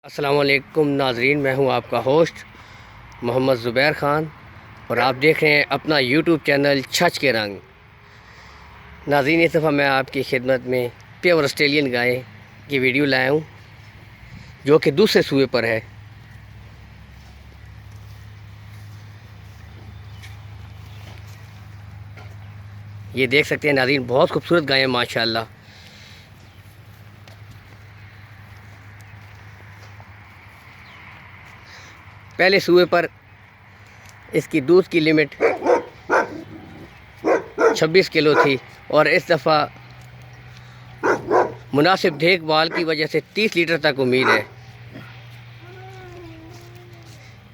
السلام علیکم ناظرین، میں ہوں آپ کا ہوسٹ محمد زبیر خان اور آپ دیکھ رہے ہیں اپنا یوٹیوب چینل چھچ کے رنگ۔ ناظرین، اس دفعہ میں آپ کی خدمت میں پیور آسٹریلین گائے کی ویڈیو لایا ہوں جو کہ دوسرے سوئے پر ہے۔ یہ دیکھ سکتے ہیں ناظرین، بہت خوبصورت گائے ہیں ماشاءاللہ۔ پہلے سوئے پر اس کی دودھ کی لمٹ 26 کلو تھی اور اس دفعہ مناسب دیکھ بھال کی وجہ سے 30 لیٹر تک امید ہے۔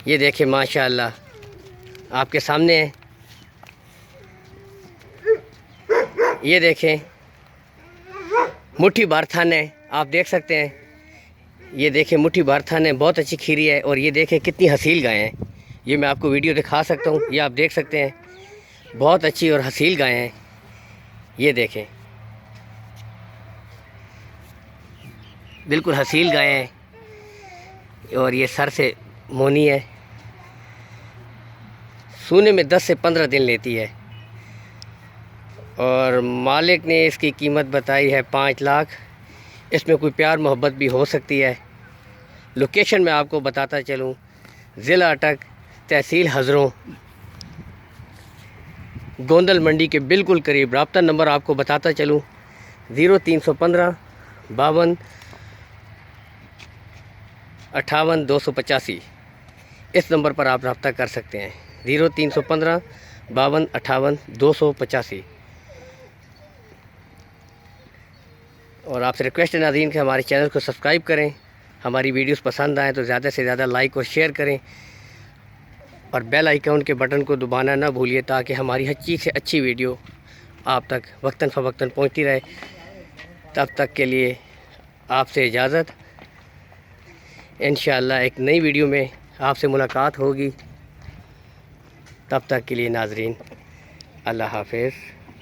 یہ دیکھیں ماشاءاللہ آپ کے سامنے ہے، یہ دیکھیں مٹھی بھر تھن ہے، آپ دیکھ سکتے ہیں۔ یہ دیکھیں مٹھی بھر تھن ہے، بہت اچھی کھیری ہے اور یہ دیکھیں کتنی حسیل گائے ہیں۔ یہ میں آپ کو ویڈیو دکھا سکتا ہوں، یہ آپ دیکھ سکتے ہیں، بہت اچھی اور حسیل گائے ہیں۔ یہ دیکھیں بالکل حسیل گائے ہیں اور یہ سر سے مونی ہے، سونے میں 10 سے 15 دن لیتی ہے اور مالک نے اس کی قیمت بتائی ہے 5 لاکھ۔ اس میں کوئی پیار محبت بھی ہو سکتی ہے۔ لوکیشن میں آپ کو بتاتا چلوں، ضلع اٹک، تحصیل ہزروں، گوندل منڈی کے بالکل قریب۔ رابطہ نمبر آپ کو بتاتا چلوں 0315 52 58 285۔ اس نمبر پر آپ رابطہ کر سکتے ہیں، 0315 52 58 285۔ اور آپ سے ریکویسٹ ہے ناظرین کہ ہمارے چینل کو سبسکرائب کریں، ہماری ویڈیوز پسند آئیں تو زیادہ سے زیادہ لائک اور شیئر کریں اور بیل آئیکن کے بٹن کو دبانا نہ بھولیے تاکہ ہماری اچھی سے اچھی ویڈیو آپ تک وقتاً فوقتاً پہنچتی رہے۔ تب تک کے لیے آپ سے اجازت، انشاءاللہ ایک نئی ویڈیو میں آپ سے ملاقات ہوگی۔ تب تک کے لیے ناظرین اللہ حافظ۔